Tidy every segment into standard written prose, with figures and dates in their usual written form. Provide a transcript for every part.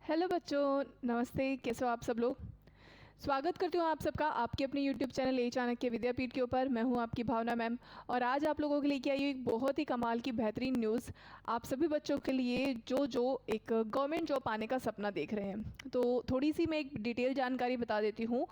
Hello बच्चों, नमस्ते। कैसे हो आप सब लोग। स्वागत करती हूँ आप सबका आपके अपने यूट्यूब चैनल ए चाणक्य विद्यापीठ के ऊपर। मैं हूँ आपकी भावना मैम और आज आप लोगों के लिए क्या आई एक बहुत ही कमाल की बेहतरीन न्यूज़ आप सभी बच्चों के लिए जो एक गवर्नमेंट जॉब पाने का सपना देख रहे हैं। तो थोड़ी सी मैं एक डिटेल जानकारी बता देती हूँ,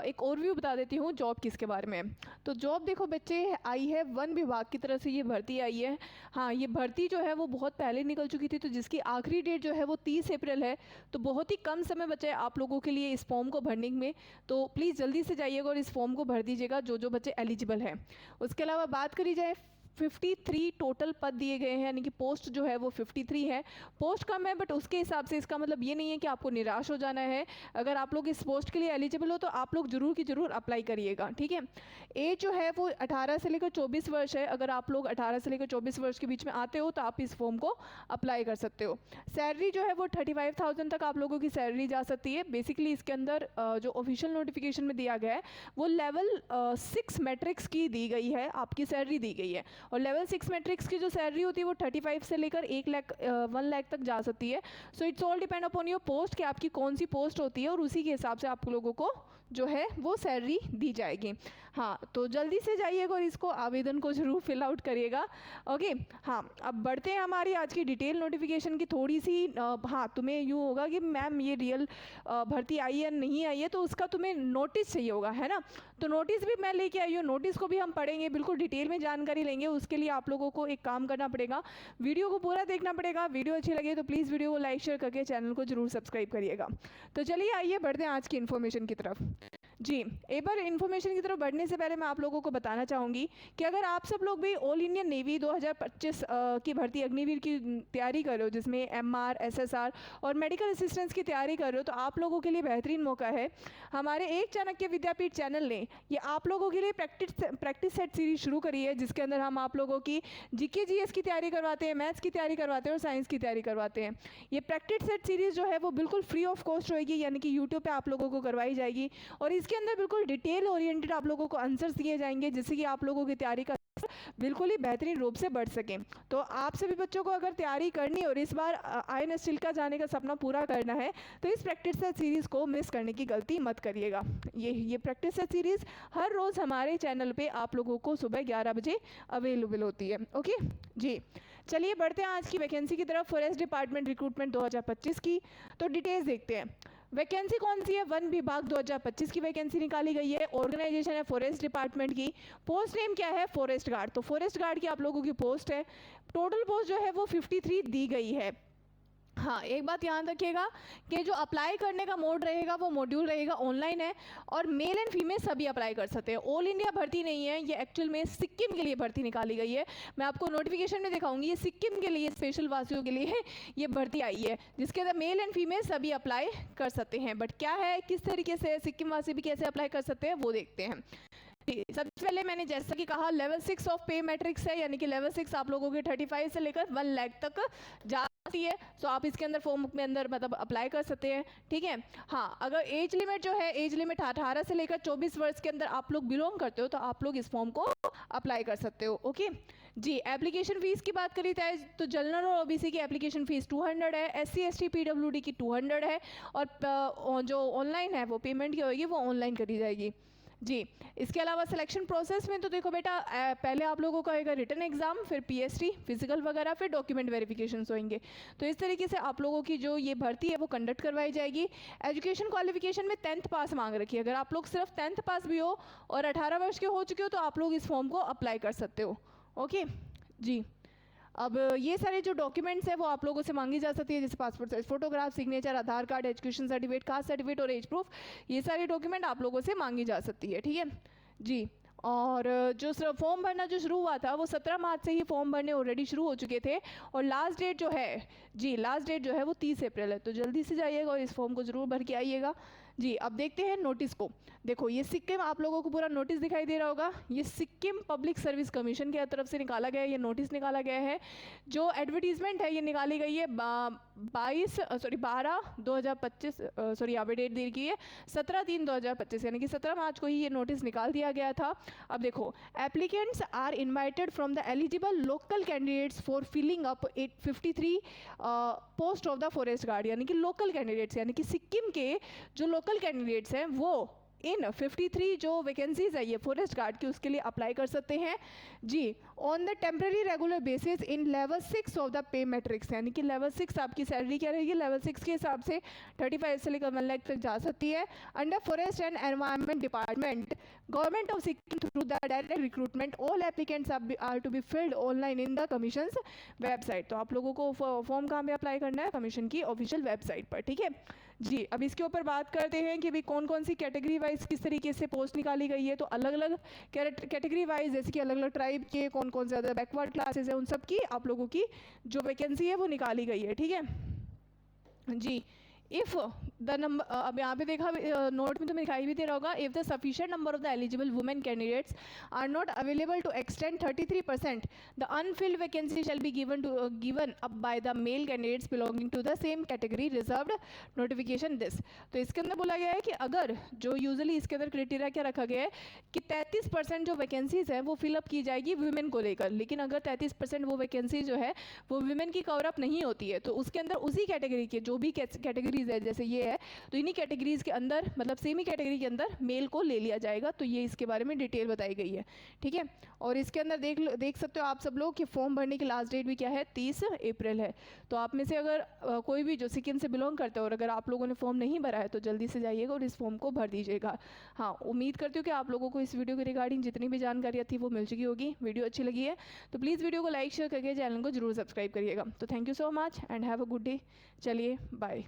एक ओवरव्यू बता देती हूँ जॉब किसके बारे में। तो जॉब देखो बच्चे, आई है वन विभाग की तरफ से ये भर्ती आई है। हाँ, ये भर्ती जो है वो बहुत पहले निकल चुकी थी, तो जिसकी आखिरी डेट जो है वो 30 अप्रैल है। तो बहुत ही कम समय बचा है आप लोगों के लिए इस फॉर्म को भरने में। तो प्लीज़ जल्दी से जाइएगा और इस फॉर्म को भर दीजिएगा जो बच्चे एलिजिबल हैं। उसके अलावा बात करी जाए 53 टोटल पद दिए गए हैं, यानी कि पोस्ट जो है वो 53 है। पोस्ट कम है बट उसके हिसाब से इसका मतलब ये नहीं है कि आपको निराश हो जाना है। अगर आप लोग इस पोस्ट के लिए एलिजिबल हो तो आप लोग जरूर की जरूर अप्लाई करिएगा, ठीक है। एज जो है वो 18 से लेकर 24 वर्ष है। अगर आप लोग 18 से लेकर 24 वर्ष के बीच में आते हो तो आप इस फॉर्म को अप्लाई कर सकते हो। सैलरी जो है वो 35,000 तक आप लोगों की सैलरी जा सकती है। बेसिकली इसके अंदर जो ऑफिशियल नोटिफिकेशन में दिया गया है वो लेवल 6 मैट्रिक्स की दी गई है, आपकी सैलरी दी गई है। और लेवल 6 मैट्रिक्स की जो सैलरी होती है वो 35 से लेकर 1 लाख तक जा सकती है। So it's all depend upon your post कि आपकी कौन सी पोस्ट होती है और उसी के हिसाब से आप लोगों को जो है वो सैलरी दी जाएगी। हाँ, तो जल्दी से जाइएगा और इसको आवेदन को जरूर फिल आउट करिएगा। ओके, हाँ, अब बढ़ते हैं हमारी आज की डिटेल नोटिफिकेशन की थोड़ी सी। हाँ, तुम्हें यूँ होगा कि मैम ये रियल भर्ती आई है नहीं आई है, तो उसका तुम्हें नोटिस चाहिए होगा, है ना। तो नोटिस भी मैं लेके आई हूँ, नोटिस को भी हम पढ़ेंगे, बिल्कुल डिटेल में जानकारी लेंगे। उसके लिए आप लोगों को एक काम करना पड़ेगा, वीडियो को पूरा देखना पड़ेगा। वीडियो अच्छी लगे तो प्लीज़ वीडियो को लाइक शेयर करके चैनल को जरूर सब्सक्राइब करिएगा। तो चलिए आइए बढ़ते हैं आज की इन्फॉर्मेशन की तरफ। जी, एक बार इन्फॉर्मेशन की तरफ बढ़ने से पहले मैं आप लोगों को बताना चाहूँगी कि अगर आप सब लोग भी ऑल इंडियन नेवी 2025 की भर्ती अग्निवीर की तैयारी कर रहे हो, जिसमें MR SSR और मेडिकल असिस्टेंस की तैयारी कर रहे हो, तो आप लोगों के लिए बेहतरीन मौका है। हमारे एक चाणक्य विद्यापीठ चैनल ने ये आप लोगों के लिए प्रैक्टिस सेट सीरीज शुरू करी है, जिसके अंदर हम आप लोगों की GK GS की तैयारी करवाते हैं, मैथ्स की तैयारी करवाते हैं और साइंस की तैयारी करवाते हैं। ये प्रैक्टिस सेट सीरीज जो है वो बिल्कुल फ्री ऑफ कॉस्ट होगी, यानी कि यूट्यूब पे आप लोगों को करवाई जाएगी और इसके अंदर बिल्कुल डिटेल ओरिएंटेड आप लोगों को आंसर्स दिए जाएंगे, जिससे कि आप लोगों की तैयारी का बिल्कुल ही बेहतरीन रूप से बढ़ सके। तो आप सभी बच्चों को अगर तैयारी करनी और इस बार INS चिल्का जाने का सपना पूरा करना है तो इस प्रैक्टिस सेट सीरीज को मिस करने की गलती मत करिएगा। ये प्रैक्टिस सेट सीरीज हर रोज हमारे चैनल पे आप लोगों को सुबह 11 बजे अवेलेबल होती है। ओके जी, चलिए बढ़ते हैं आज की वैकेंसी की तरफ। फॉरेस्ट डिपार्टमेंट रिक्रूटमेंट 2025 की तो डिटेल्स देखते हैं। वैकेंसी कौन सी है? वन विभाग 2025 की वैकेंसी निकाली गई है। ऑर्गेनाइजेशन है फॉरेस्ट डिपार्टमेंट की। पोस्ट नेम क्या है? Forest guard. तो फॉरेस्ट गार्ड की आप लोगों की पोस्ट है। टोटल पोस्ट जो है वो 53 दी गई है। हाँ, एक बात याद रखिएगा कि जो अप्लाई करने का मोड रहेगा वो मॉड्यूल रहेगा ऑनलाइन है और मेल एंड फीमेल सभी अप्लाई कर सकते हैं। ऑल इंडिया भर्ती नहीं है, ये एक्चुअल में सिक्किम के लिए भर्ती निकाली गई है। मैं आपको नोटिफिकेशन में दिखाऊंगी, ये सिक्किम के लिए स्पेशल वासियों के लिए ये भर्ती आई है, जिसके अंदर मेल एंड फीमेल सभी अप्लाई कर सकते हैं। बट क्या है, किस तरीके से सिक्किम वासी भी कैसे अप्लाई कर सकते हैं वो देखते हैं। सबसे पहले मैंने जैसा कि कहा लेवल 6 ऑफ पे मैट्रिक्स है, यानी कि लेवल 6 आप लोगों के 35 से लेकर 1 लाख तक जाती है। सो आप इसके अंदर फॉर्म में अंदर मतलब अप्लाई कर सकते हैं, ठीक है। हाँ, अगर एज लिमिट जो है, एज लिमिट 18 से लेकर 24 वर्ष के अंदर आप लोग बिलोंग करते हो तो आप लोग इस फॉर्म को अप्लाई कर सकते हो। ओके जी, एप्लीकेशन फीस की बात करी जाए तो जनरल और OBC की एप्लीकेशन फीस 200 है, SC ST PWD की 200 है और जो ऑनलाइन है वो पेमेंट की होगी, वो ऑनलाइन करी जाएगी जी। इसके अलावा सिलेक्शन प्रोसेस में तो देखो बेटा, पहले आप लोगों का होगा रिटन एग्जाम, फिर PST फिजिकल वगैरह, फिर डॉक्यूमेंट वेरिफिकेशन होंगे। तो इस तरीके से आप लोगों की जो ये भर्ती है वो कंडक्ट करवाई जाएगी। एजुकेशन क्वालिफिकेशन में 10th पास मांग रखी है। अगर आप लोग सिर्फ 10th पास भी हो और 18 वर्ष के हो चुके हो तो आप लोग इस फॉर्म को अप्लाई कर सकते हो। ओके जी, अब ये सारे जो डॉक्यूमेंट्स हैं वो आप लोगों से मांगी जा सकती है, जैसे passport size photograph, signature, Aadhaar card, education certificate, caste certificate और एज प्रूफ। ये सारे डॉक्यूमेंट आप लोगों से मांगी जा सकती है, ठीक है जी। और जो फॉर्म भरना जो शुरू हुआ था वो 17 मार्च से ही फॉर्म भरने ऑलरेडी शुरू हो चुके थे और लास्ट डेट जो है जी, लास्ट डेट जो है वो 30 अप्रैल है। तो जल्दी से जाइएगा और इस फॉर्म को ज़रूर भर के आइएगा जी अब देखते हैं नोटिस को। देखो ये सिक्किम, आप लोगों को पूरा नोटिस दिखाई दे रहा होगा, ये सिक्किम पब्लिक सर्विस कमीशन की तरफ से निकाला गया है, ये नोटिस निकाला गया है। जो एडवर्टीजमेंट है ये निकाली गई है 12/2025 सॉरी यहाँ पे डेट दी गई है 17/3/2025, यानी कि 17 मार्च को ही ये नोटिस निकाल दिया गया था। अब देखो, applicants are invited from the eligible local candidates for filling up 853 post of the forest guard, यानी कि लोकल कैंडिडेट्स, यानी कि सिक्किम के जो लोकल कैंडिडेट्स हैं वो इन 53 जो वैकेंसीज है ये फॉरेस्ट गार्ड की उसके लिए अप्लाई कर सकते हैं जी, on the temporary regular basis in level 6 of the pay matrix, यानी कि लेवल 6 आपकी सैलरी क्या रहेगी, लेवल 6 के हिसाब से 35 से लेकर 1 लाख तक जा सकती है। Under forest and environment department, government of Sikkim through the direct recruitment, all applicants are to be filled online in the commission website. तो आप लोगों को फॉर्म कहाँ पे अप्लाई करना है, कमीशन की ऑफिशियल वेबसाइट पर, ठीक है जी। अब इसके ऊपर बात करते हैं कि भाई कौन कौन सी कैटेगरी वाइज किस तरीके से पोस्ट निकाली गई है। तो अलग अलग कैटेगरी वाइज, जैसे कि अलग अलग ट्राइब के कौन कौन से ज़्यादा बैकवर्ड क्लासेस है उन सब की आप लोगों की जो वैकेंसी है वो निकाली गई है, ठीक है जी। इफ़ द नंबर, अब यहाँ पे देखा नोट में तो दिखाई भी दे रहा होगा, if the sufficient number of the eligible women candidates are not available to extend 33%, the unfilled vacancy shall be given up by the male candidates belonging to the same category reserved notification this. तो इसके अंदर बोला गया है कि अगर जो usually इसके अंदर क्राइटेरिया क्या रखा गया है कि 33% जो वैकेंसीज है वो फिलअप की जाएगी वुमेन को लेकर, लेकिन अगर 33% वो वैकेंसी जो है वो वुमेन की कवर अप नहीं होती है तो उसके अंदर उसी कैटेगरी के जो भी कैटेगरीज है जैसे ये है तो इन्हीं कैटेगरीज के अंदर मतलब सेमी कैटेगरी के अंदर मेल को ले लिया जाएगा। तो ये इसके बारे में डिटेल बताई गई है, ठीक है। और इसके अंदर देख सकते हो आप सब लोग कि फॉर्म भरने की लास्ट डेट भी क्या है, 30 अप्रैल है। तो आप में से अगर कोई भी जो सिक्किम से बिलोंग करते हो और अगर आप लोगों ने फॉर्म नहीं भरा है तो जल्दी से जाइएगा और इस फॉर्म को भर दीजिएगा। हाँ, उम्मीद करती हूँ कि आप लोगों को इस वीडियो के रिगार्डिंग जितनी भी जानकारी थी वो मिल चुकी होगी। वीडियो अच्छी लगी है तो प्लीज़ वीडियो को लाइक शेयर करके चैनल को जरूर सब्सक्राइब करिएगा। तो thank you so much and have a good day. चलिए बाय।